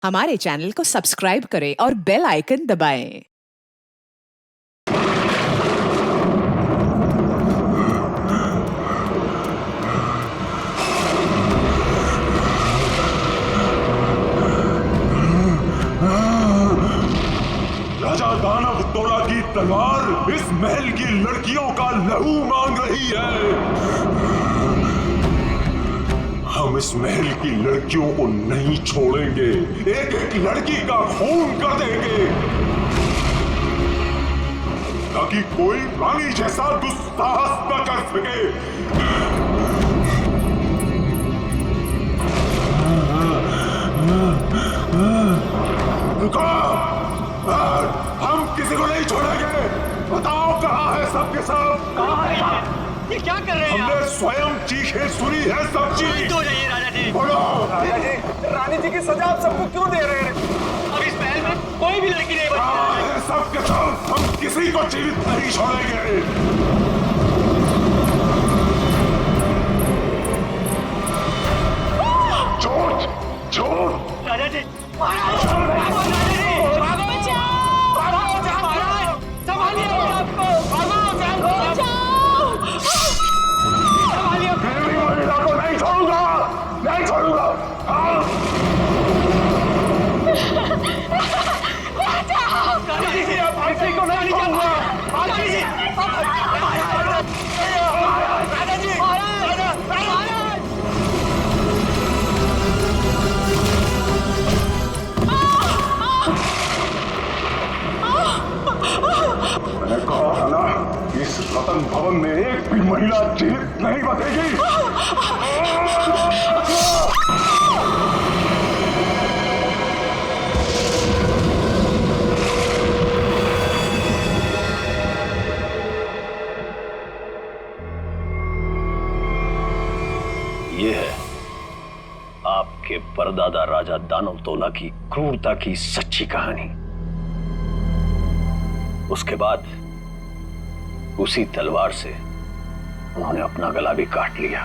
हमारे चैनल को सब्सक्राइब करें और बेल आइकन दबाएं। राजा दानव तोला की तलवार इस महल की लड़कियों का लहू मांग रही है। हम इस महल की लड़कियों को नहीं छोड़ेंगे, एक एक लड़की का खून कर देंगे, ताकि कोई रानी जैसा दुस्साहस न कर सके। रुको, हम किसी को नहीं छोड़ेंगे। बताओ कहाँ है सबके सब? कहाँ है ये क्या कर रहे हैं? हमने स्वयं चीखें सुनी है सब चीज। तो जाइए राजा जी। बोलो राजा जी, रानी जी की सजा आप सबको क्यों दे रहे हैं? अब इस महल में कोई भी लड़की नहीं कहाँ बची। है सबके सब? हम किसी को जीवित नहीं छोड़ेंगे। झूठ झूठ। राजा जी महाराज, राजा जी भागो, महाराज संभालिए आपको, संभालिए। देवी महिला को नहीं छोड़ूंगा, नहीं छोड़ूंगा। राजा जी आप किसी को नहीं छोड़ूंगा। राजा जी, राजा जी, मैंने कहा था ना, इस रतन भवन में एक भी महिला जीवित नहीं बचेगी। ये है आपके परदादा राजा दानव तोला की क्रूरता की सच्ची कहानी। उसके बाद उसी तलवार से उन्होंने अपना गला भी काट लिया।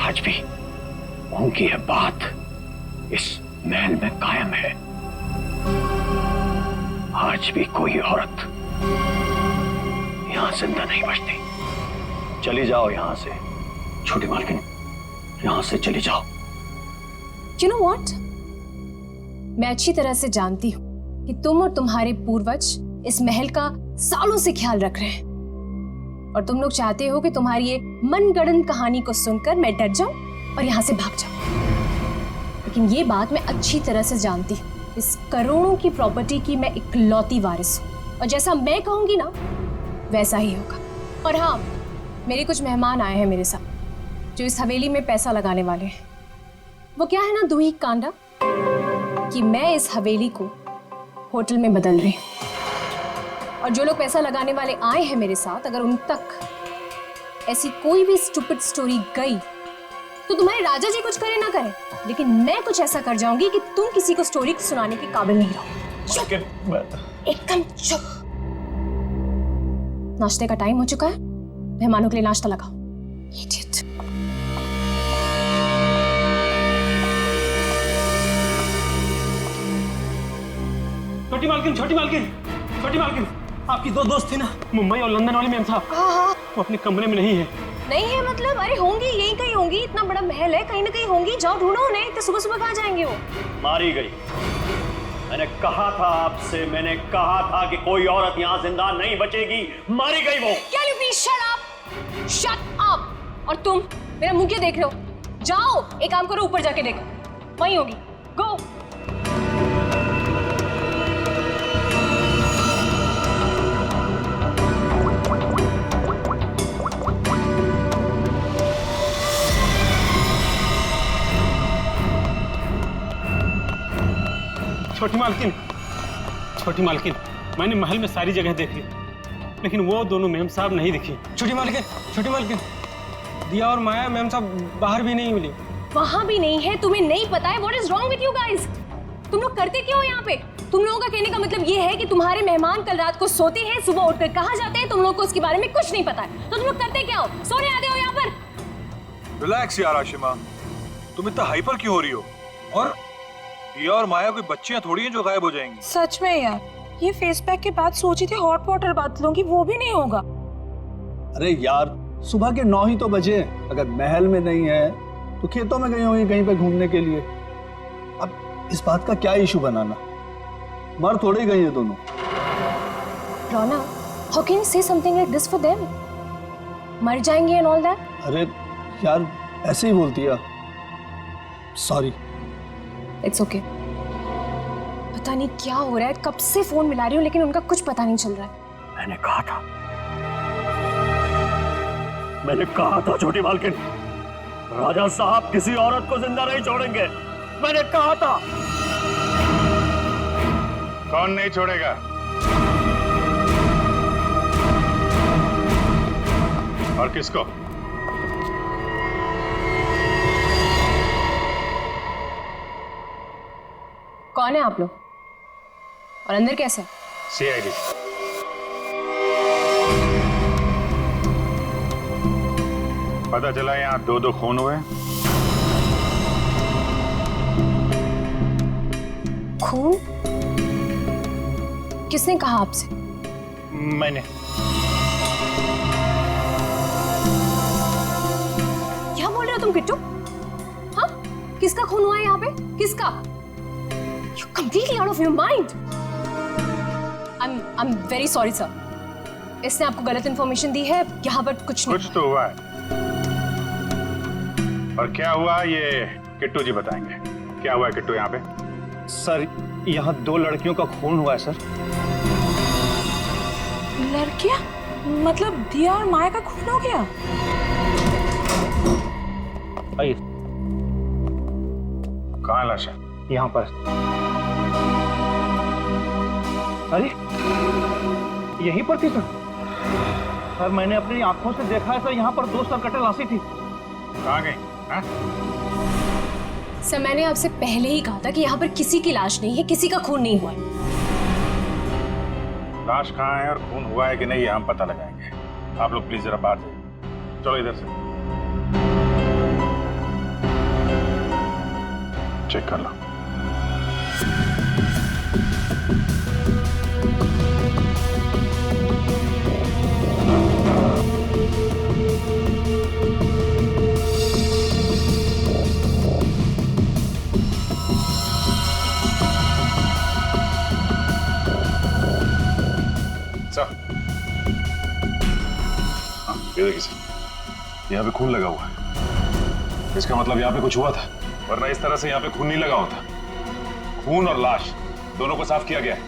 आज भी उनकी यह बात इस महल में कायम है। आज भी कोई औरत यहां जिंदा नहीं बचती। चली जाओ यहां से छोटी मालकिन, यहां से चली जाओ। You know what? मैं अच्छी तरह से जानती हूँ कि तुम और तुम्हारे पूर्वज इस महल का सालों से ख्याल रख रहे हैं और तुम लोग चाहते हो कि तुम्हारी ये मनगढ़ंत कहानी को सुनकर मैं डर जाऊं और यहाँ से भाग जाऊं। लेकिन ये बात मैं अच्छी तरह से जानती हूँ, इस करोड़ों की प्रॉपर्टी की मैं इकलौती वारिस हूँ और जैसा मैं कहूंगी ना वैसा ही होगा। और हाँ, मेरे कुछ मेहमान आए हैं मेरे साथ जो इस हवेली में पैसा लगाने वाले हैं। वो क्या है ना दूही कांडा कि मैं इस हवेली को होटल में बदल रही हूँ और जो लोग पैसा लगाने वाले आए हैं मेरे साथ, अगर उन तक ऐसी कोई भी स्टूपिड स्टोरी गई तो तुम्हारे राजा जी कुछ करे ना करें, लेकिन मैं कुछ ऐसा कर जाऊंगी कि तुम किसी को स्टोरी सुनाने के काबिल नहीं रहो। चुप, एकदम चुप। नाश्ते का टाइम हो चुका है, मेहमानों के लिए नाश्ता लगाओ। Idiot. छोटी मालकिन, छोटी मालकिन, छोटी मालकिन, आपकी दो दोस्त थी ना, मुंबई और लंदन वाली मैम साहब, वो अपने कमरे में नहीं है। नहीं है मतलब? अरे होंगी, यहीं कहीं होंगी, इतना बड़ा महल है, कहीं ना कहीं होंगी, जाओ ढूंढो उन्हें। तो सुबह सुबह कहाँ जाएंगे वो? मारी गई। मैंने कहा था आपसे, मैंने कहा था कि कोई औरत यहाँ जिंदा नहीं बचेगी। मारी गई वो। Can you please shut up? Shut up! और तुम मेरा मुंह क्यों देख रहे हो? जाओ, एक काम करो, ऊपर जाके देखो, वहीं होगी। गो। छोटी मालकिन, छोटी मालकिन, मैंने महल में सारी जगह देख ली, लेकिन वो दोनों मैम साहब नहीं दिखी। छोटी मालकिन, छोटी मालकिन, दिया और माया मैम साहब बाहर भी नहीं मिली। वहां भी नहीं है, तुम्हें नहीं पता है? What is wrong with you guys? तुम लोग करते क्यों हो यहाँ पे? तुम लोगों का कहने का मतलब ये है कि तुम्हारे मेहमान कल रात को सोते हैं, सुबह उठकर कहाँ जाते हैं, तुम लोग को उसके बारे में कुछ नहीं पता है। तो तुम लोग करते क्या हो? सोने आते हो यहाँ पर? रिलैक्स यार आशिमा, तुम इतना हाइपर क्यों हो रही हो? और दिया और माया कोई बच्चियां थोड़ी हैं जो गायब हो जाएंगी। सच में यार, ये फेस पैक के बाद सोची थी हॉट वाटर बात लूंगी, वो भी नहीं होगा। अरे यार, सुबह के 9 ही तो बजे हैं। अगर महल में नहीं है तो खेतों में गई होंगी कहीं पे घूमने के लिए। अब इस बात का क्या इशू बनाना? मर थोड़ी गई है दोनों। रोना, how can you say something like this for them? मर जाएंगे and all that? अरे यार, ऐसे ही बोलती है। सॉरी। It's okay. पता नहीं क्या हो रहा है, कब से फोन मिला रही हूँ लेकिन उनका कुछ पता नहीं चल रहा है। मैंने कहा था छोटी मालकिन, राजा साहब किसी औरत को जिंदा नहीं छोड़ेंगे। मैंने कहा था। कौन नहीं छोड़ेगा? और किसको? कौन है आप लोग? और अंदर कैसे? सीआईडी। पता चला यहाँ 2 खून हुए। खून? किसने कहा आपसे? मैंने। क्या बोल रहे हो तुम किट्टू? हाँ? किसका खून हुआ है यहाँ पे? किसका? You're completely out of your mind. I'm very sorry sir. इसने आपको गलत इंफॉर्मेशन दी है। यहाँ पर कुछ नहीं। कुछ तो हुआ है। और क्या हुआ ये किट्टू जी बताएंगे। क्या हुआ है किट्टू यहाँ पे? सर, यहाँ 2 लड़कियों का खून हुआ है सर। लड़कियां? मतलब दिया और माया का खून हो गया? आइए। कहाँ है लाशा? यहाँ पर। अरे, यहीं पर थी सर। सर, मैंने अपनी आंखों से देखा है सर, यहाँ पर 2 सरकटे लाशी थी। कहाँ गई? हाँ? सर, मैंने आपसे पहले ही कहा था कि यहाँ पर किसी की लाश नहीं है, किसी का खून नहीं हुआ है। लाश कहाँ है और खून हुआ है कि नहीं ये हम पता लगाएंगे। आप लोग प्लीज जरा बाहर जाइए। चलो इधर से चेक कर लो। ये देखिए सर, यहाँ पे खून लगा हुआ है। इसका मतलब यहाँ पे कुछ हुआ था, वरना इस तरह से यहाँ पे खून नहीं लगा होता। खून और लाश दोनों को साफ किया गया है।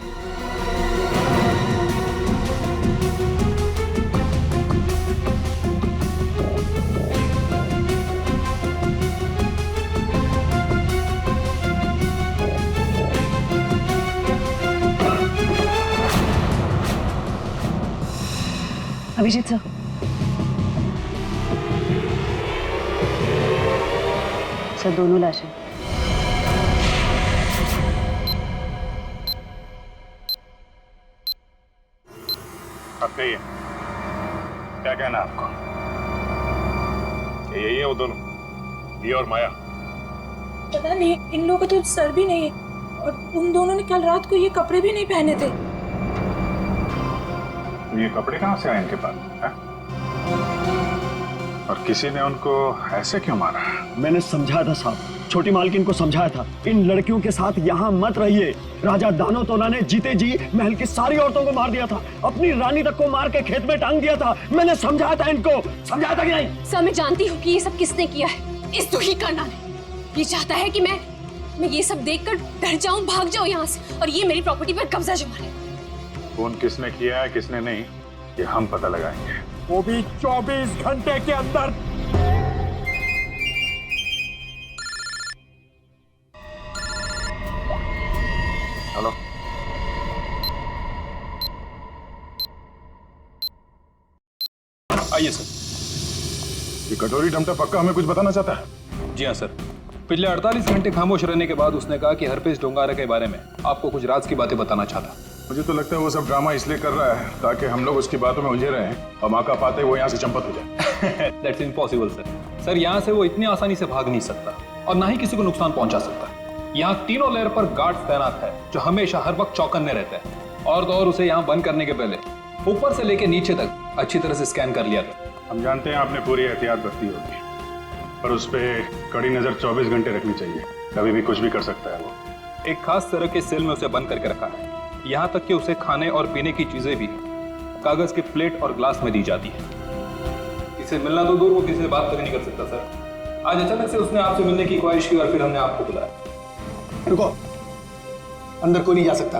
अभिजीत सर, सर दोनों लाशें। अब कहिए क्या कहना है आपको? यही है वो दोनों, दिया और माया? पता नहीं, इन लोगों का तो सर भी नहीं है और उन दोनों ने कल रात को ये कपड़े भी नहीं पहने थे। ये कपड़े कहाँ से आए इनके पास है? और किसी ने उनको ऐसे क्यों मारा? मैंने समझाया था साहब, छोटी मालकिन को समझाया था, इन लड़कियों के साथ यहाँ मत रहिए। राजा दानो तोना ने जीते जी महल की सारी औरतों को मार दिया था, अपनी रानी तक को मार के खेत में टांग दिया था। मैंने समझाया था इनको, समझाया था कि नहीं? सर, मैं जानती हूँ कि ये सब किसने किया है। इस दुखी करना ने ये चाहता है कि मैं ये सब देखकर डर जाऊं, भाग जाऊं यहाँ से और ये मेरी प्रॉपर्टी पर कब्जा जमा ले। खून किसने किया है किसने नहीं ये हम पता लगाएंगे, वो भी 24 घंटे के अंदर। हेलो, आइए सर। ये कटोरी डमटा पक्का हमें कुछ बताना चाहता है? जी हाँ सर, पिछले 48 घंटे खामोश रहने के बाद उसने कहा कि हरपेश डोंगारा के बारे में आपको कुछ राज की बातें बताना चाहता। मुझे तो लगता है वो सब ड्रामा इसलिए कर रहा है ताकि हम लोग उसकी बातों में उलझे रहें और मौका पाते वो यहाँ से चंपत हो जाए। That's impossible sir. सर यहाँ से वो इतनी आसानी से भाग नहीं सकता और ना ही किसी को नुकसान पहुंचा सकता। यहाँ तीनों लेयर पर गार्ड्स तैनात है जो हमेशा हर वक्त चौकन्ने रहते हैं। और तो और उसे यहाँ बंद करने के पहले ऊपर से लेके नीचे तक अच्छी तरह से स्कैन कर लिया था। हम जानते हैं आपने पूरी एहतियात बरती होगी, पर उस पर कड़ी नजर 24 घंटे रखनी चाहिए। कभी भी कुछ भी कर सकता है वो। एक खास तरह के सेल में उसे बंद करके रखा है। यहाँ तक कि उसे खाने और पीने की चीजें भी कागज के प्लेट और ग्लास में दी जाती है। इसे मिलना तो दूर, वो किसी से बात तक नहीं कर सकता सर। आज अचानक से उसने आपसे मिलने की ख्वाहिश की और फिर हमने आपको बुलाया। रुको, अंदर कोई नहीं जा सकता।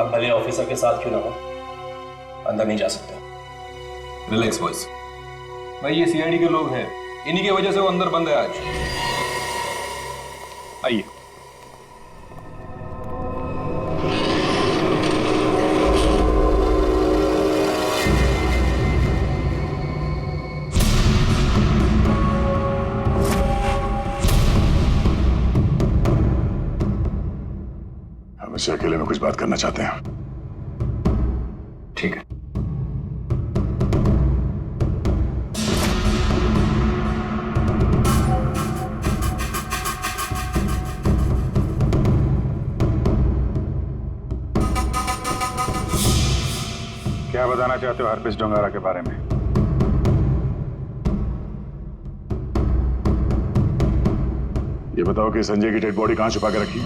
आप भले ऑफिसर के साथ क्यों ना हो, अंदर नहीं जा सकते। रिलैक्स बॉयज, भाई ये सीआईडी के लोग हैं, इन्हीं की वजह से वो अंदर बंद है आज। आइए। हम इससे अकेले में कुछ बात करना चाहते हैं। ठीक है। क्या बताना चाहते हो हरपेश डोंगारा के बारे में? ये बताओ कि संजय की डेड बॉडी कहां छुपा के रखी?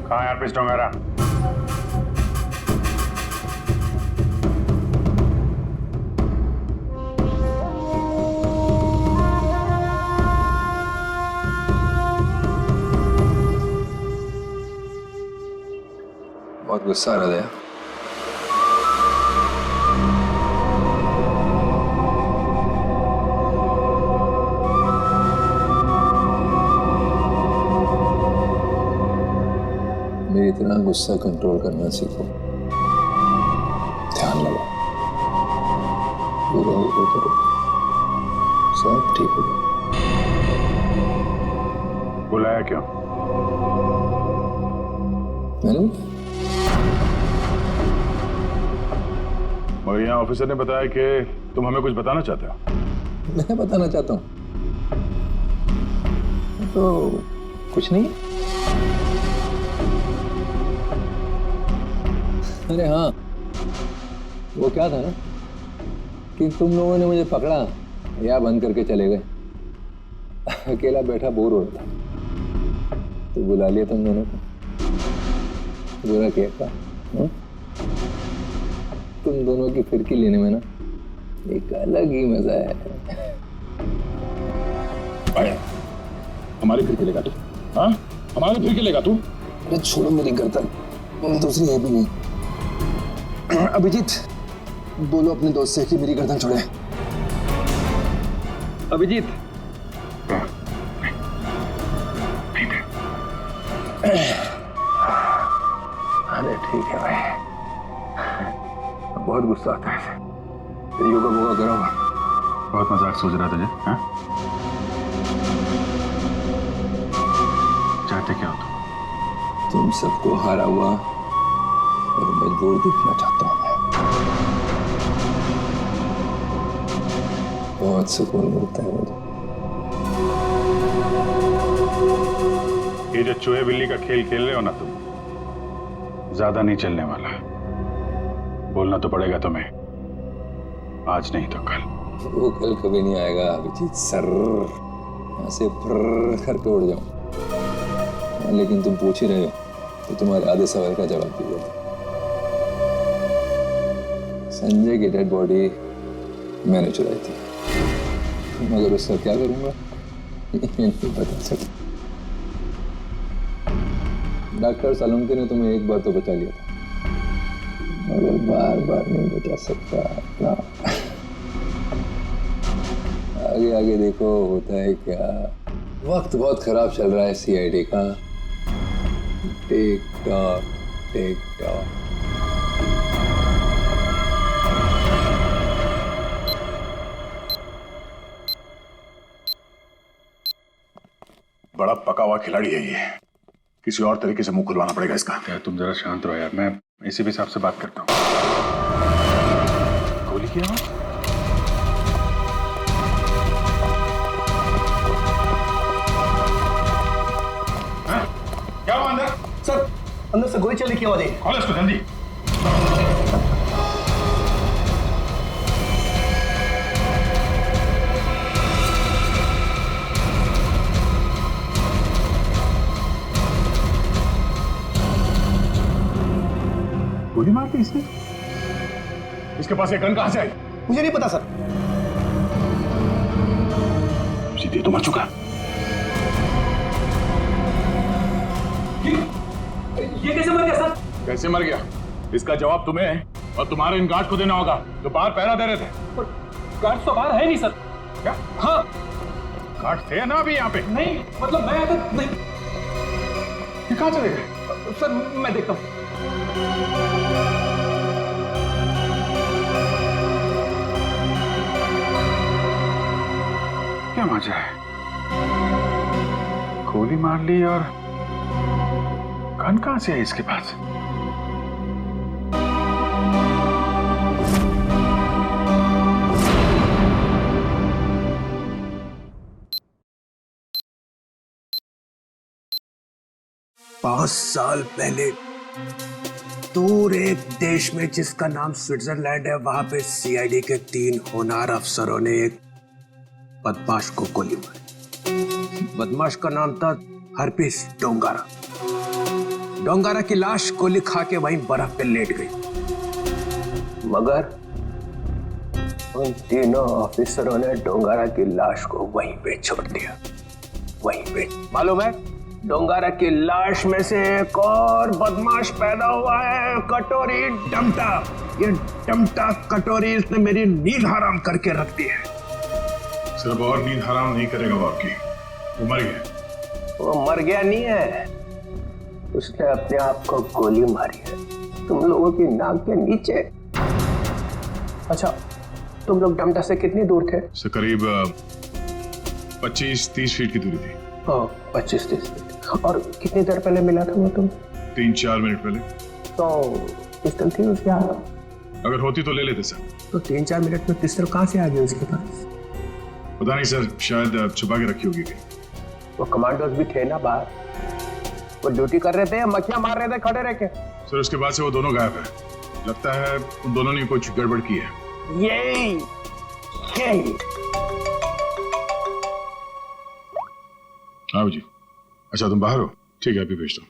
कहां है हरपेश डोंगारा? बहुत गुस्सा आ रहा है। मेरी तरह गुस्सा कंट्रोल करना सीखो, ध्यान लगाओ, पूरा ऊपर करो, सब ठीक होगा। बुलाया क्यों? मैंने मगर यहाँ ऑफिसर ने बताया कि तुम हमें कुछ बताना चाहते हो। मैं बताना चाहता हूँ तो कुछ नहीं। अरे हाँ, वो क्या था ना कि तुम लोगों ने मुझे पकड़ा या बंद करके चले गए। अकेला बैठा बोर हो रहा था तो बुला लिया तुम दोनों को। बुरा क्या था? तुम दोनों की फिरकी लेने में ना एक अलग ही मजा है। आया, हमारी फिरकी लेगा तू? हाँ, हमारी फिरकी लेगा तू? अरे छोड़ो मेरी गर्दन, दूसरी है भी नहीं। अभिजीत, बोलो अपने दोस्त से कि मेरी गर्दन छोड़े। अभिजीत, अरे ठीक है भाई, बहुत गुस्सा आता है। योगा वोगा करो। बहुत मजाक सोच रहा तुझे? हाँ? चाहते क्या हो तुम सबको हारा हुआ और मजबूर दिखना चाहता हूं मैं। बहुत सुकून मिलता है मुझे। ये जो चूहे बिल्ली का खेल खेल रहे हो ना तुम, ज्यादा नहीं चलने वाला। बोलना तो पड़ेगा तुम्हें, आज नहीं तो कल। वो कल कभी नहीं आएगा अभिजीत सर, यहाँ से फर्र करके उड़ जाऊं। लेकिन तुम पूछ ही रहे हो तो तुम्हारे आधे सवाल का जवाब दीजिए। संजय की डेड बॉडी मैंने चुराई थी, मगर उसका क्या करूंगा नहीं पता चला। डॉक्टर सालुंके ने तुम्हें एक बार तो बचा लिया था, मगर बार बार नहीं बचा सकता ना। आगे आगे देखो होता है क्या। वक्त बहुत खराब चल रहा है सीआईडी का। Tick tock tick tock. बड़ा पका हुआ खिलाड़ी है ये, किसी और तरीके से मुंह खुलवाना पड़ेगा इसका। क्या तुम जरा शांत रहो यार, मैं एसीपी साहब से बात करता हूँ। गोली की आवाज? क्या हुआ अंदर? सर अंदर से गोली चली की आवाज आई। खोलो इसको जल्दी। गोली मार दी इसने? इसके पास ये गन कहां से आई? मुझे नहीं पता सर। सीधे तो मर चुका। ये कैसे मर गया सर? कैसे मर गया इसका जवाब तुम्हें और तुम्हारे इन गार्ड को देना होगा जो बाहर पहरा दे रहे थे। गार्ड तो बाहर है नहीं सर। क्या? हाँ गार्ड थे ना अभी यहाँ पे? नहीं, मतलब मैं तो नहीं। ये कहाँ चले गए? सर मैं देखता हूँ। क्या मजा है, गोली मार ली और गन कहां से है इसके पास? पांच साल पहले दूर एक देश में जिसका नाम स्विट्जरलैंड है, वहां पे सीआईडी के 3 होनहार अफसरों ने एक बदमाश को गोली मारी। बदमाश का नाम था हरपीस डोंगारा। डोंगारा की लाश गोली खा के वहीं बर्फ पे लेट गई, मगर उन तीनों ऑफिसरों ने डोंगारा की लाश को वहीं पे छोड़ दिया। वहीं पे मालूम है, डोंगारा की लाश में से एक और बदमाश पैदा हुआ है, कटोरी डमटा। ये डमटा कटोरी इसने मेरी नींद हराम करके रख दी है। सिर्फ और नींद हराम नहीं करेगा वो आपकी, वो मर गया। वो मर गया नहीं है, उसने अपने आप को गोली मारी है तुम लोगों की नाक के नीचे। अच्छा, तुम लोग डमटा से कितनी दूर थे? से करीब 25-30 फीट की दूरी थी। 25-30 फीट। और कितनी देर पहले मिला था वो तुम? 3-4 मिनट पहले। तो पिस्टल थी उसके हाथ? अगर होती तो ले लेते सर। तो 3-4 मिनट में पिस्टल कहाँ से आ गई उसके पास? पता नहीं सर, शायद छुपा के रखी होगी कहीं। वो कमांडोज भी थे ना बाहर, वो ड्यूटी कर रहे थे या मक्खियां मार रहे थे खड़े रह के? सर उसके बाद से वो दोनों गायब है। लगता है उन दोनों ने कुछ गड़बड़ की है। यही हाँ जी। अच्छा तुम बाहर हो? ठीक है, अभी भेजता हूँ।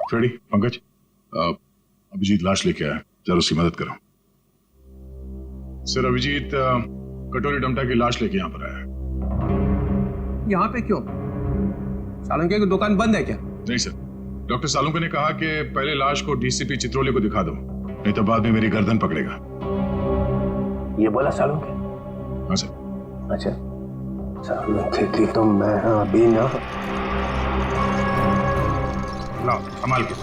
फ्रेडी, पंकज, अभिजीत लाश लेके आया, जरा उसकी मदद करो। सर अभिजीत कटोरी डमटा की लाश लेके यहाँ पर आया है। यहाँ पे क्यों? सालुंके की दुकान बंद है क्या? नहीं सर, डॉक्टर सालुंके ने कहा कि पहले लाश को डीसीपी चित्रोले को दिखा दो, नहीं तो बाद में मेरी गर्दन पकड़ेगा। ये बोला सालुंके? हाँ सर। अच्छा, सालुंके की तो मैं अभी ना। लाओ संभाल के।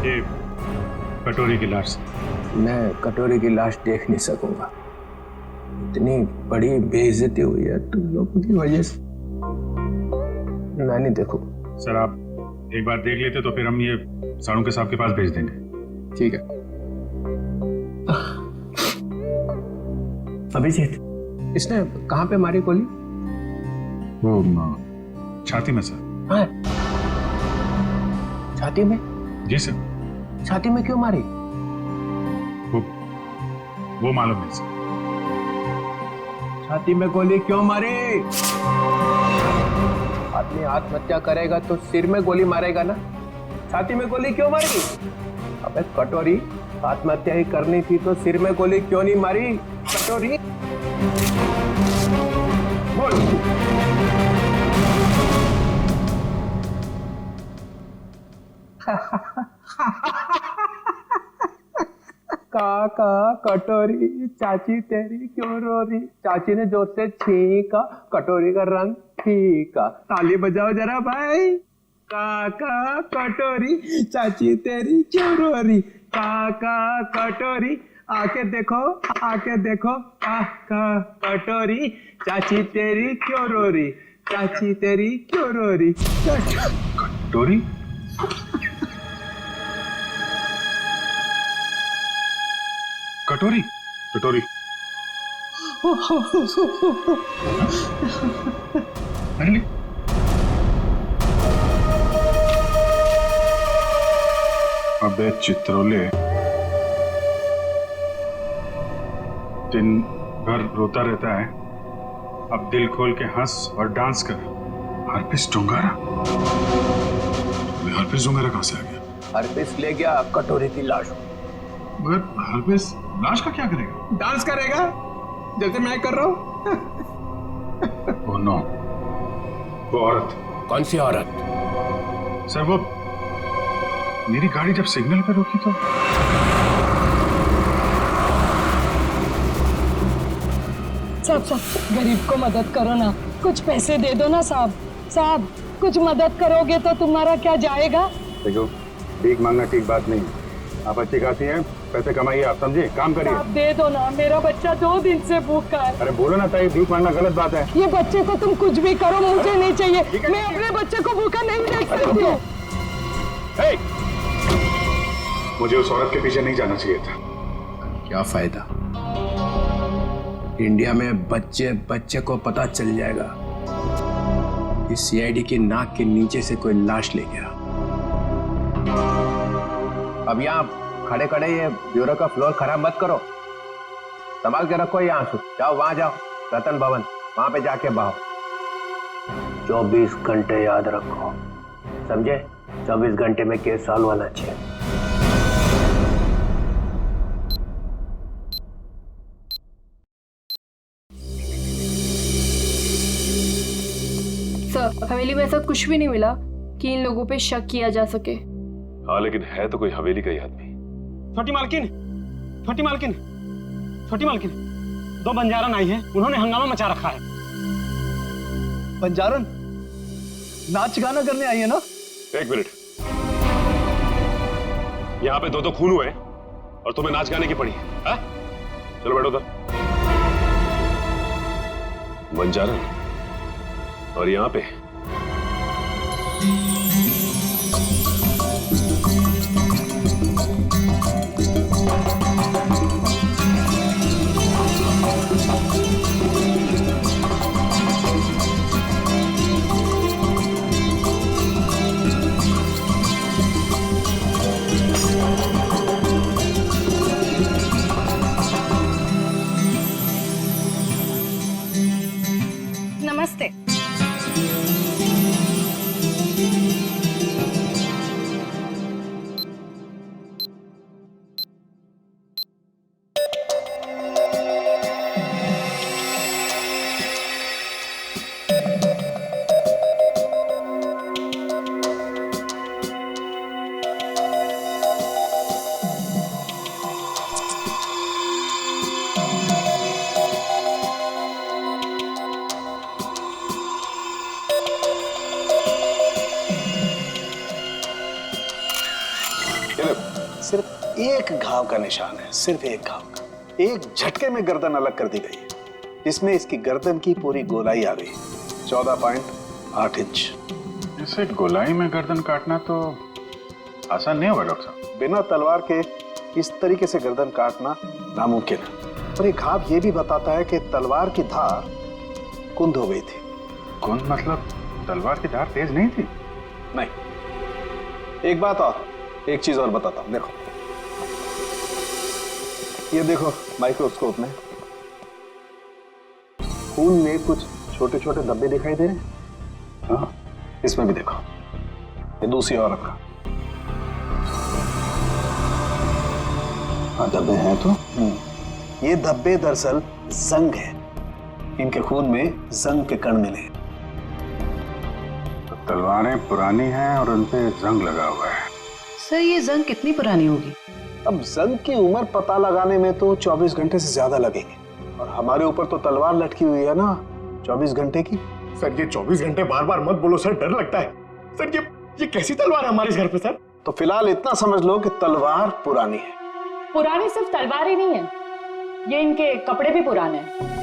ये कटोरी की लाश। मैं कटोरी की लाश देख नहीं सकूंगा, इतनी बड़ी बेइज्जती हुई है तुम लोगों की वजह से, मैं नहीं देखूंगा। सर आप एक बार देख लेते तो फिर हम ये सालुंके साहब के पास भेज देंगे। ठीक है। अभिजीत, इसने कहाँ पे मारी गोली? वो छाती में सर। हाँ? छाती में? जी सर। छाती में क्यों मारी? वो मालूम नहीं सर। छाती में गोली क्यों मारी? आदमी आत्महत्या करेगा तो सिर में गोली मारेगा ना, छाती में गोली क्यों मारी? अबे कटोरी, आत्महत्या ही करनी थी तो सिर में गोली क्यों नहीं मारी? कटोरी बोल। काका कटोरी चाची तेरी क्यों रो रही। चाची ने जोर से छींका, कटोरी का रंग फीका। ताली बजाओ जरा भाई। काका कटोरी चाची तेरी क्यों रो रही। काका कटोरी आके देखो, आके देखो। काका कटोरी चाची तेरी क्यों रो रही। चाची तेरी क्यों रो रही। कटोरी कटोरी कटोरी अरे अबे चित्रोले, दिन भर रोता रहता है, अब दिल खोल के हंस और डांस कर। हरपिस डोंगारा? हरपिस डोंगारा कहां से आ गया? हरपिस ले गया कटोरी की लाश। मगर हरपिस लाश का क्या करेगा? डांस करेगा जैसे मैं कर रहा हूँ। ओह नो, वो औरत। कौन सी औरत? सर वो मेरी गाड़ी जब सिग्नल पे रुकी तो साहब गरीब को मदद करो ना, कुछ पैसे दे दो ना साहब। साहब कुछ मदद करोगे तो तुम्हारा क्या जाएगा। देखो, भीख मांगना ठीक बात नहीं। आप अच्छी खासी हैं, पैसे कमाइए, आप समझे, काम करिए। आप दे दो ना, मेरा बच्चा 2 दिन से भूखा है। अरे बोलो ना ताई, भीख मांगना गलत बात है। ये बच्चे को तुम कुछ भी करो, मुझे नहीं चाहिए। मैं अपने बच्चे को भूखा नहीं देख सकती हूँ। मुझे उस औरत के पीछे नहीं जाना चाहिए था। क्या फायदा, इंडिया में बच्चे बच्चे को पता चल जाएगा कि सीआईडी की नाक के नीचे से कोई लाश ले गया। अब यहाँ खड़े खड़े ये ब्यूरो का फ्लोर खराब मत करो, संभाल के रखो ये आंसू। जाओ वहां जाओ, रतन भवन, वहां पे जाके बहाओ। 24 घंटे याद रखो, समझे? 24 घंटे में केस सॉल्व होना चाहिए। सर, हवेली में ऐसा कुछ भी नहीं मिला कि इन लोगों पे शक किया जा सके। हाँ, लेकिन है तो कोई हवेली का ही आदमी। छोटी मालकिन, छोटी मालकिन, छोटी मालकिन, 2 बंजारन आई हैं, उन्होंने हंगामा मचा रखा है। बंजारन नाच गाना करने आई है ना? 1 मिनट, यहाँ पे 2 खून हुए और तुम्हें नाच गाने की पड़ी है? हाँ? चलो बैठो उधर। बंजारन और यहाँ पे नमस्ते। सिर्फ एक घाव का निशान है, सिर्फ एक घाव का। एक झटके में गर्दन अलग कर दी गई है, जिसमें इसकी गर्दन की पूरी गोलाई आ गई, 14.8 इंच। इसे गोलाई में गर्दन काटना तो आसान नहीं होगा डॉक्टर साहब। बिना तलवार के इस तरीके से गर्दन काटना नामुमकिन है। और ये घाव ये भी बताता है कि तलवार की धार कुंद हो गई थी। कुंद मतलब तलवार की धार तेज नहीं थी? नहीं। एक बात और, एक चीज और बताता हूं, देखो ये देखो माइक्रोस्कोप में खून में कुछ छोटे छोटे धब्बे दिखाई दे रहे हैं। हाँ, इसमें भी देखो, ये दूसरी औरत का। हाँ, धब्बे हैं तो ये धब्बे दरअसल जंग है। इनके खून में जंग के कण मिले। तो तलवारें पुरानी हैं और उन पे जंग लगा हुआ है। सर, ये जंग कितनी पुरानी होगी? अब जंग की उम्र पता लगाने में तो 24 घंटे से ज्यादा लगेंगे, और हमारे ऊपर तो तलवार लटकी हुई है ना 24 घंटे की। सर ये 24 घंटे बार बार मत बोलो सर, डर लगता है। सर ये कैसी तलवार है हमारे घर पे सर? तो फिलहाल इतना समझ लो कि तलवार पुरानी है। पुरानी सिर्फ तलवार ही नहीं है, ये इनके कपड़े भी पुराने हैं।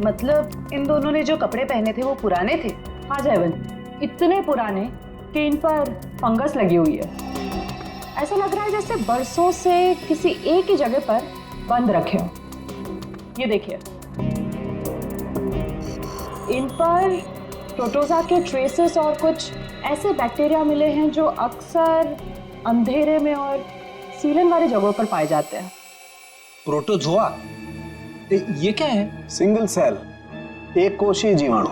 मतलब इन दोनों ने जो कपड़े पहने थे वो पुराने थे? हाँ जयवंत, इतने पुराने कि इन पर फंगस लगी हुई है। ऐसा लग रहा है जैसे बरसों से किसी एक ही जगह पर बंद रखे हो। ये देखिए, इन पर प्रोटोजा के ट्रेसेस और कुछ ऐसे बैक्टीरिया मिले हैं जो अक्सर अंधेरे में और सीलन वाली जगहों पर पाए जाते हैं। प्रोटोजोआ, ये क्या है? सिंगल सेल, एक कोशीय जीवाणु।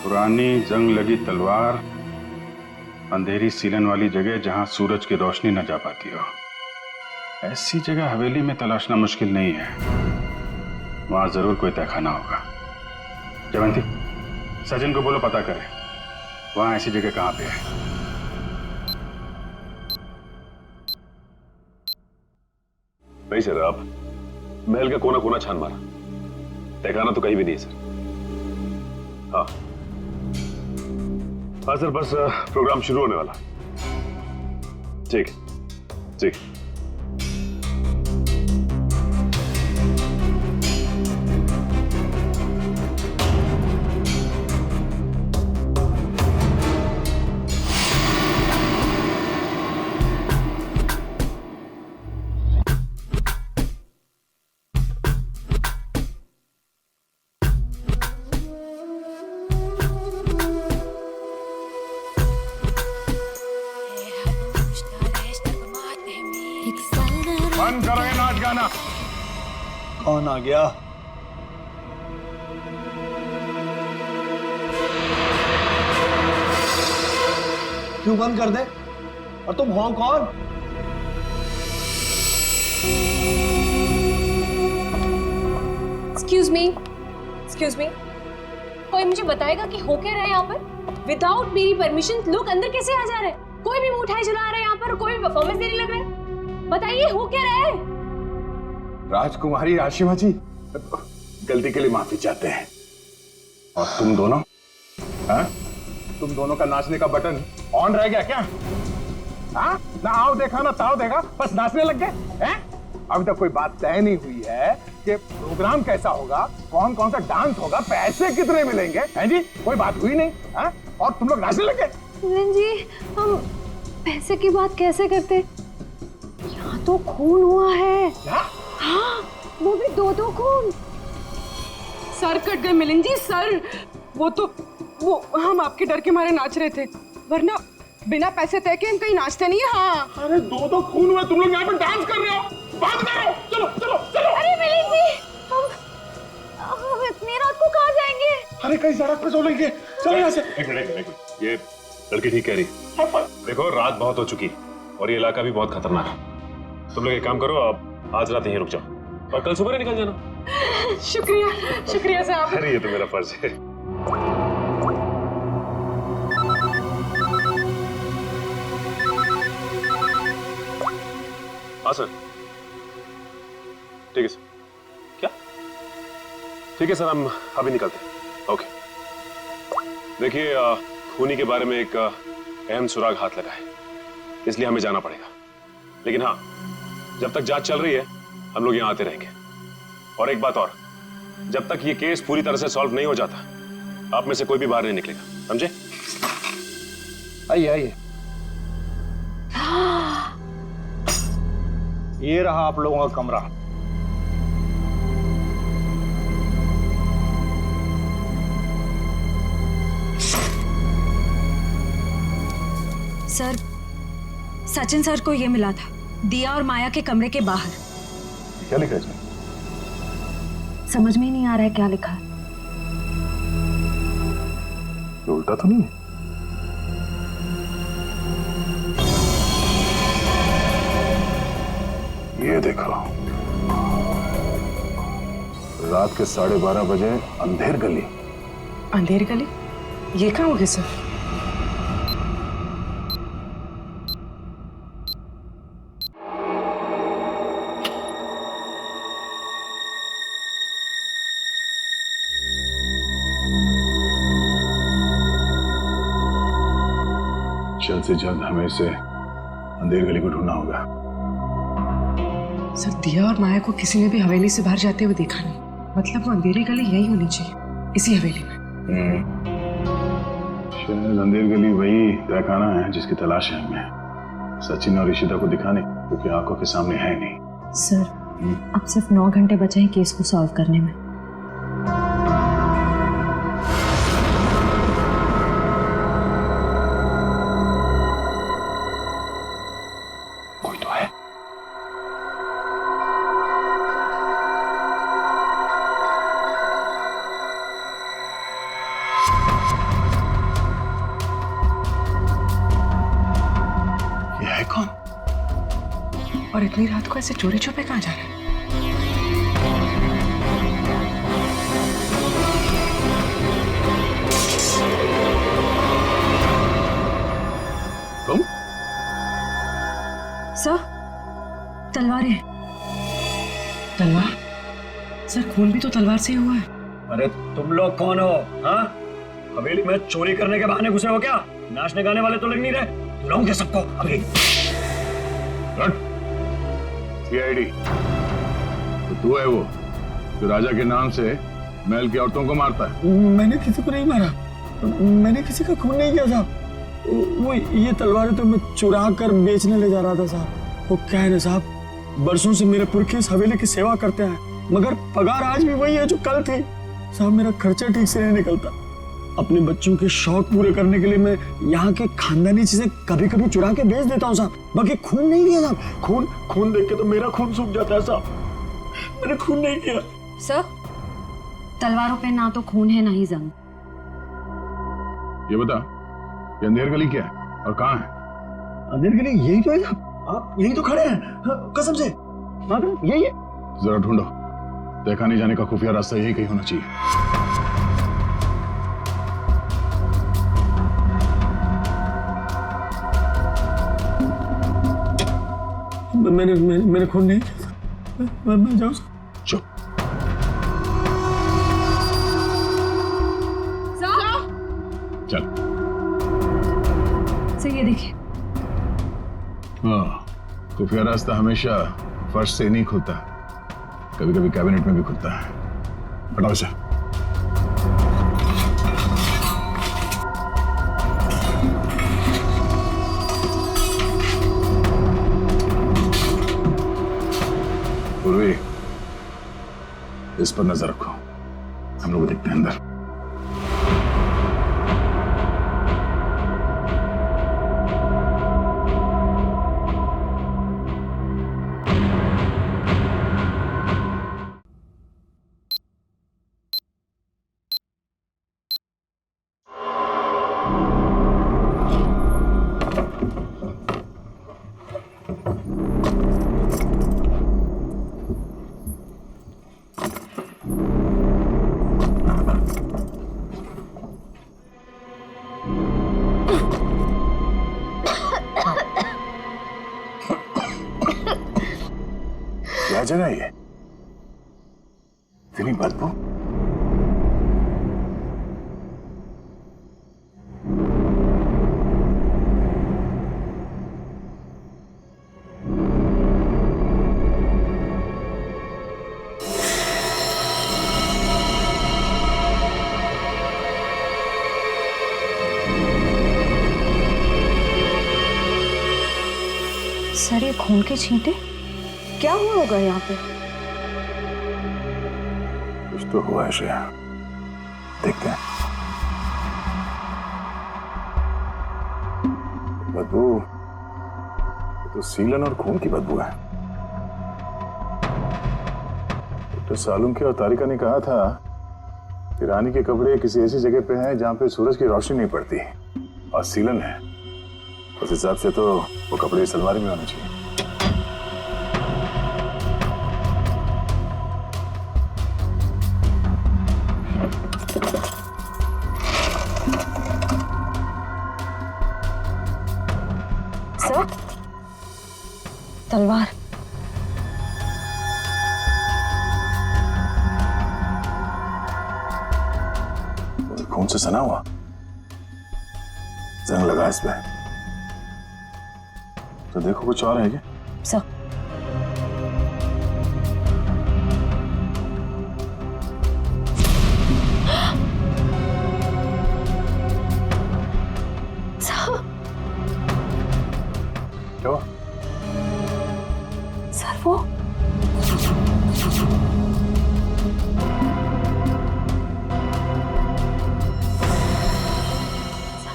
पुरानी जंग लगी तलवार, अंधेरी सीलन वाली जगह जहां सूरज की रोशनी न जा पाती हो। ऐसी जगह हवेली में तलाशना मुश्किल नहीं है, वहां जरूर कोई तहखाना होगा। जयवंती, सचिन को बोलो पता करे वहां ऐसी जगह कहां पे है। नहीं सर, आप महल का कोना कोना छान मारा, तहखाना तो कहीं भी नहीं सर। हाँ हाँ सर, बस प्रोग्राम शुरू होने वाला। ठीक ठीक। बंद करो ये नाच गाना। कौन आ गया? क्यों बंद कर दे? और तुम हो कौन? एक्सक्यूज मी, कोई मुझे बताएगा कि हो क्या रहा है यहाँ पर? विदाउट मेरी परमिशन लोग अंदर कैसे आ जा रहे हैं? कोई भी मिठाई जला रहा है यहाँ पर, कोई भी परफॉर्मेंस देने लग रहा है। बताइए हो क्या रहा है? राजकुमारी आशिमा जी, गलती के लिए माफी चाहते हैं। और तुम दोनों, हाँ? तुम दोनों का नाचने का बटन ऑन रह गया क्या? हाँ? ना आओ देखा ना ताओ देखा, बस नाचने लग गए हैं? अभी तक कोई बात तय नहीं हुई है कि प्रोग्राम कैसा होगा, कौन कौन सा डांस होगा, पैसे कितने मिलेंगे, हैं जी? कोई बात हुई नहीं, हाँ? और तुम लोग नाचने लग गए। जी, हम पैसे की बात कैसे करते? यहाँ तो खून हुआ है। हाँ, वो भी दो खून। सर कट गए मिलिंद जी, सर। वो हम आपके डर के मारे नाच रहे थे, वरना बिना पैसे तय के हम कहीं नाचते नहीं है। हाँ, अरे दो खून हुए, तुम लोग यहाँ पे डांस कर रहे हो, बात करो, चलो चलो चलो। अरे मिलिंद जी, हम इतनी रात को कहाँ जाएंगे? अरे कहीं सड़क पे सो लेंगे, चलो यहाँ से। एक मिनट, ये लड़की ठीक कह रही। देखो रात बहुत हो चुकी और ये इलाका भी बहुत खतरनाक है। तुम लोग एक काम करो, आप आज रात यहीं रुक जाओ और कल सुबह निकल जाना। शुक्रिया साहब। अरे ये तो मेरा फर्ज है। हाँ सर, ठीक है सर। क्या? ठीक है सर, हम अभी निकलते हैं। ओके। देखिए, खूनी के बारे में एक अहम सुराग हाथ लगा है, इसलिए हमें जाना पड़ेगा। लेकिन हाँ, जब तक जांच चल रही है हम लोग यहाँ आते रहेंगे। और एक बात और, जब तक ये केस पूरी तरह से सॉल्व नहीं हो जाता, आप में से कोई भी बाहर नहीं निकलेगा, समझे? आइए आइए। ये रहा आप लोगों का कमरा। सर, सचिन सर को ये मिला था, दिया और माया के कमरे के बाहर। क्या लिखा है इसमें? समझ में ही नहीं आ रहा है क्या लिखा है। ये उल्टा तो नहीं है? ये देखो, रात के 12:30 बजे अंधेर गली, अंधेर गली, ये कहाँ हो गए सर? जल्द से जल्द हमें इसे अंधेर गली को ढूंढना होगा। सर दिया और माया को किसी ने भी हवेली से बाहर जाते हुए देखा नहीं, मतलब वो अंधेरी गली यही होनी चाहिए, इसी हवेली में। शायद अंधेर गली वही तहखाना है जिसकी तलाश है हमें। सचिन और ईशिता को दिखाने क्योंकि आंखों के सामने है नहीं। सर अब सिर्फ 9 घंटे बचे हैं केस को सॉल्व करने में। कोई तो है। ये है कौन? और इतनी रात को ऐसे चोरी छुपे कहाँ जा रहे हैं? तुम? सर तलवारें। तलवार? सर खून भी तो तलवार से ही हुआ है। अरे तुम लोग कौन हो? हाँ, हवेली में चोरी करने के बहाने घुसे हो क्या? नाचने गाने वाले तो लग नहीं रहे। बुलाऊंगे सबको अभी। सीआईडी तो तू है वो जो राजा के नाम से महल की औरतों को मारता है? मैंने किसी को नहीं मारा, मैंने किसी का खून नहीं किया साहब। वो ये तलवारें तो मैं चुरा कर बेचने ले जा रहा था साहब। वो क्या है ना साहब, बरसों से मेरे पुरखे इस हवेली की सेवा करते हैं, मगर पगार आज भी वही है जो कल थी साहब। मेरा खर्चा ठीक से नहीं निकलता। अपने बच्चों के शौक पूरे करने के लिए मैं यहाँ के खानदानी चीजें कभी कभी चुरा के बेच देता हूँ साहब। बाकी खून नहीं किया साहब। खून देख के तो मेरा खून सूख जाता है साहब। मैंने खून नहीं किया। सर तलवारों पे ना तो खून है ना ही जंग। ये बता ये अंधेर गली क्या है और कहाँ है? अंधेर गली यही तो है साहब, आप यही तो खड़े हैं। हाँ, कसम से हाँ यही है। जरा ढूंढो, तहखाने जाने का खुफिया रास्ता यही कहीं होना चाहिए। मैंने खून नहीं किया। मैं जाऊँ? चुप। चल। सर ये देखिए। हाँ, खुफिया रास्ता हमेशा फर्श से नहीं खुलता, कभी कभी कैबिनेट में भी खुलता है। हटाओ इसे। पूर्वी, इस पर नजर रखो, हम लोग देखते हैं अंदर। क्या जगह है ये? इतनी बदबू? सर ये खून के छींटे क्या हुआ होगा यहाँ पे? कुछ तो हुआ है श्रेया, देखते हैं। बदबू तो सीलन और खून की बदबू है। डॉक्टर सालुंके और तारिका ने कहा था कि रानी के कपड़े किसी ऐसी जगह पे हैं जहां पे सूरज की रोशनी नहीं पड़ती, और सीलन है। उस हिसाब से तो वो कपड़े इस अलमारी में होने चाहिए। खून से सना हुआ जंग लगा इस पे। तो देखो कुछ और है क्या? सर क्या? सर वो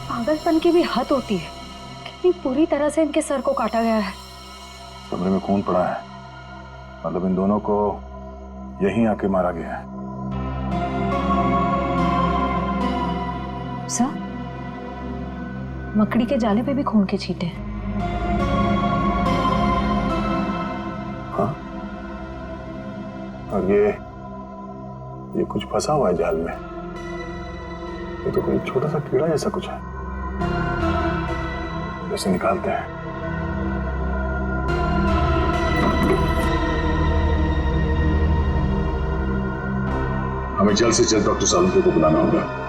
पागलपन की भी हद होती है। कितनी पूरी तरह से इनके सर को काटा गया है। कमरे में खून पड़ा है, मतलब इन दोनों को यहीं आके मारा गया है। सर मकड़ी के जाले पे भी खून के छींटे हैं। हाँ? और ये कुछ फंसा हुआ है जाल में। ये तो कोई छोटा सा कीड़ा जैसा कुछ है, जैसे निकालते हैं। हमें जल्द से जल्द डॉक्टर सालुंके को बुलाना होगा।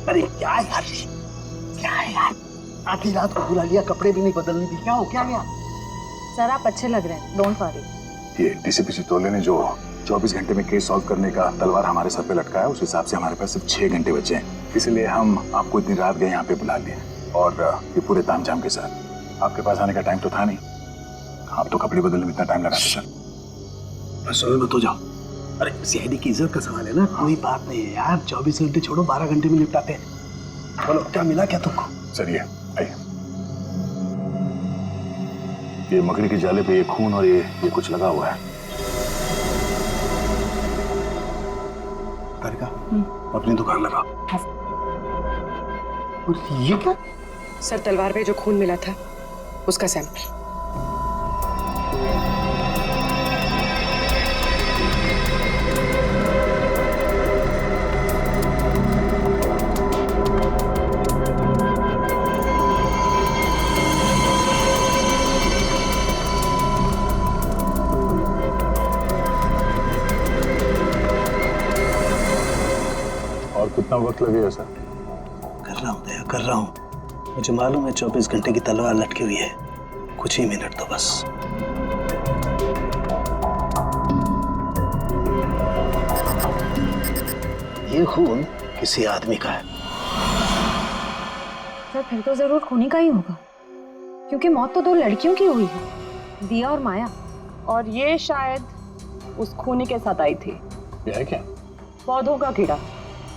अरे क्या यार, क्या है यार, आधी रात को बुला लिया, कपड़े भी नहीं बदलने दी, क्या हो क्या गया? सर आप अच्छे लग रहे हैं, डोंट वरी। ये डीसीपी चितौले ने जो 24 घंटे में केस सॉल्व करने का तलवार हमारे सर पे लटकाया, उस हिसाब से हमारे पास सिर्फ 6 घंटे बचे हैं। इसलिए हम आपको इतनी रात गए यहाँ पे बुला लिए, और ये पूरे तामझाम के साथ। आपके पास आने का टाइम तो था नहीं, आप तो कपड़े बदलने में इतना टाइम लगाते सर। बस मत हो जाओ। अरे सीआईडी की इज्जत का सवाल है ना, कोई बात नहीं है यार, 24 घंटे छोड़ो, 12 घंटे में निपटाते हैं। बोलो क्या मिला क्या तुमको? सर ये आइए, ये मकड़ी के जाले पे ये खून और ये कुछ लगा हुआ है। का अपनी दुकान लगा। और ये क्या? सर तलवार पे जो खून मिला था उसका सैंपल। और कितना वक्त लगेगा सर? कर रहा हूँ दया, कर रहा हूँ। मुझे मालूम है 24 घंटे की तलवार लटकी हुई है, कुछ ही मिनट तो बस। ये खून किसी आदमी का है। सर फिर तो जरूर खूनी का ही होगा, क्योंकि मौत तो 2 लड़कियों की हुई है, दिया और माया। और ये शायद उस खूनी के साथ आई थी। ये है क्या? पौधों का कीड़ा,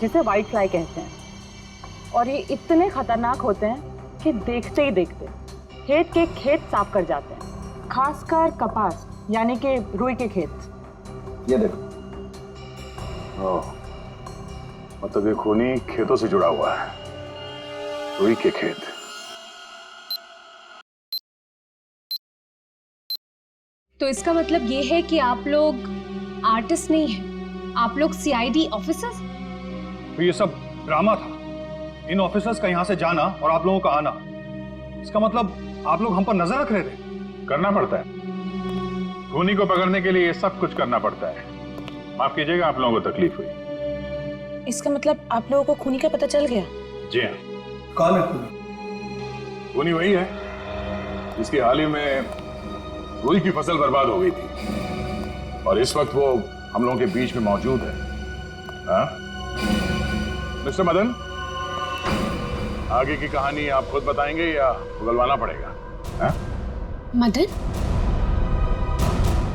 जिसे व्हाइट फ्लाई कहते हैं। और ये इतने खतरनाक होते हैं कि देखते ही देखते खेत के खेत साफ कर जाते हैं, खासकर कपास यानी कि रुई के खेत। ये देखो, ओह, मतलब ये खूनी खेतों से जुड़ा हुआ है, रुई के खेत। तो इसका मतलब ये है कि आप लोग आर्टिस्ट नहीं हैं, आप लोग सीआईडी ऑफिसर्स। तो ये सब ड्रामा था, इन ऑफिसर्स का यहाँ से जाना और आप लोगों का आना। इसका मतलब आप लोग हम पर नजर रख रहे थे। करना पड़ता है, खूनी को पकड़ने के लिए ये सब कुछ करना पड़ता है। माफ कीजिएगा आप लोगों को तकलीफ हुई। इसका मतलब आप लोगों को खूनी का पता चल गया? जी हाँ। कौन है खूनी? खूनी वही है जिसकी हाल ही में रुई की फसल बर्बाद हो गई थी, और इस वक्त वो हम लोगों के बीच में मौजूद है। हाँ? मिस्टर मदन, आगे की कहानी आप खुद बताएंगे या उगलवाना पड़ेगा? हाँ? मदन,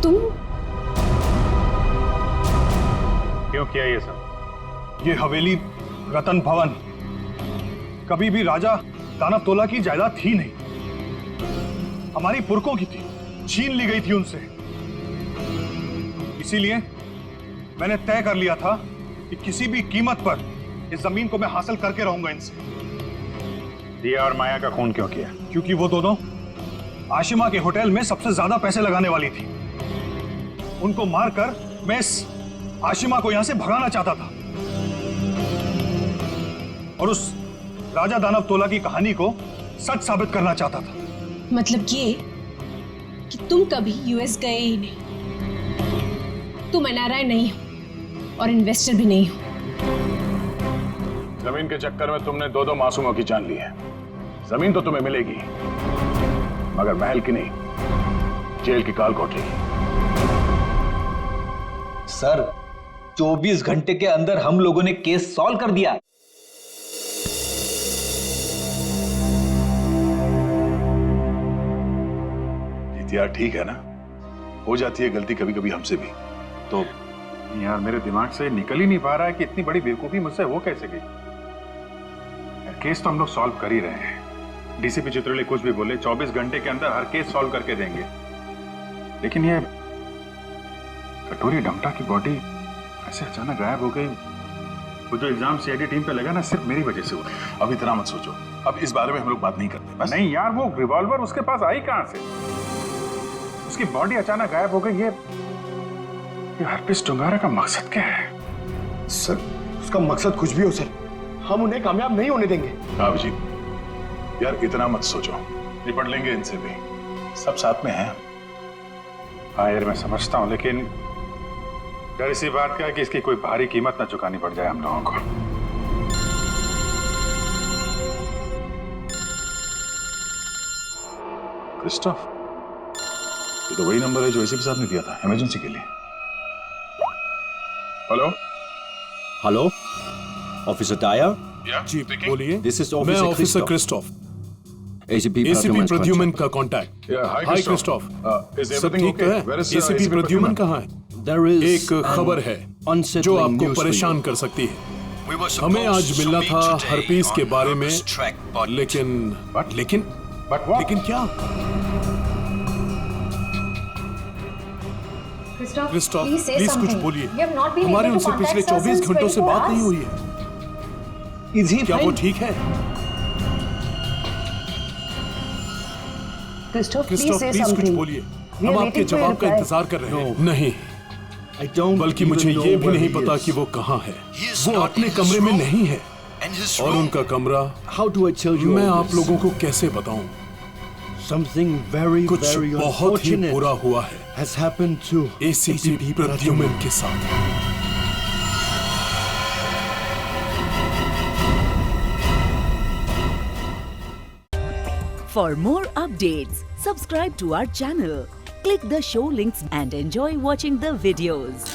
तुम क्यों किया ये सब? ये हवेली रतन भवन कभी भी राजा दानव तोला की जायदाद थी नहीं, हमारी पुरखों की थी, छीन ली गई थी उनसे। इसीलिए मैंने तय कर लिया था कि किसी भी कीमत पर इस जमीन को मैं हासिल करके रहूंगा इनसे। दिया और माया का खून क्यों किया? क्योंकि वो दोनों आशिमा के होटल में सबसे ज्यादा पैसे लगाने वाली थी। उनको मारकर मैं इस आशिमा को यहां से भगाना चाहता था और उस राजा दानव तोला की कहानी को सच साबित करना चाहता था। मतलब ये कि तुम कभी यूएस गए ही नहीं, तुम एनआरआई नहीं हो और इन्वेस्टर भी नहीं हो। जमीन के चक्कर में तुमने दो मासूमों की जान ली है। जमीन तो तुम्हें मिलेगी, मगर महल की नहीं, जेल की काल कोठरी। सर 24 घंटे के अंदर हम लोगों ने केस सॉल्व कर दिया। यार ठीक है ना, हो जाती है गलती कभी कभी हमसे भी। तो यार मेरे दिमाग से निकल ही नहीं पा रहा है कि इतनी बड़ी बेवकूफी मुझसे हो कैसे गई। केस तो हम लोग सॉल्व कर ही रहे हैं। डीसीपी चित्रोले कुछ भी बोले, 24 घंटे के अंदर हर केस सॉल्व करके देंगे। लेकिन ये कटोरी डमटा की बॉडी ऐसे अचानक गायब हो गई। वो जो इल्जाम सीआईडी टीम पे लगा ना, सिर्फ मेरी वजह से हुआ। अब इतना मत सोचो, अब इस बारे में हम लोग बात नहीं करते बस। नहीं यार, वो रिवॉल्वर उसके पास आई कहां से? उसकी बॉडी अचानक गायब हो गई। ये हरपिस डुंगारा का मकसद क्या है? सर उसका मकसद कुछ भी हो सर, हम उन्हें कामयाब नहीं होने देंगे। अभिजीत यार इतना मत सोचो, निपट लेंगे इनसे भी, सब साथ में हैं। हाँ यार मैं समझता हूँ, लेकिन डर इसी बात का है कि इसकी कोई भारी कीमत ना चुकानी पड़ जाए हम लोगों को। क्रिस्टोफ, ये तो वही नंबर है जो एसीपी साहब ने दिया था इमरजेंसी के लिए। हेलो हेलो, ऑफिसर टायर? जी बोलिए। दिस इज मैं ऑफिसर क्रिस्टोफ, एसीपी प्रद्युमन का कांटेक्ट। हाय क्रिस्टोफ, सब ठीक तो है? एसीपी प्रद्युमन कहाँ है? एक खबर है जो आपको परेशान कर सकती है। हमें आज मिलना था हरपीस के बारे में, लेकिन क्या? क्रिस्टोफ प्लीज कुछ बोलिए। हमारी उनसे पिछले 24 घंटों से बात नहीं हुई है। क्या वो ठीक है? क्रिस्टोफ प्लीज कुछ बोलिए। हम आपके जवाब का इंतजार कर रहे हैं। नहीं, बल्कि मुझे ये भी नहीं पता कि वो कहाँ है। वो अपने कमरे में नहीं है और उनका कमरा मैं आप लोगों को कैसे बताऊं? कुछ बहुत ही बुरा हुआ है एसीपी प्रद्युमन के साथ। For more updates, subscribe to our channel, click the show links and enjoy watching the videos.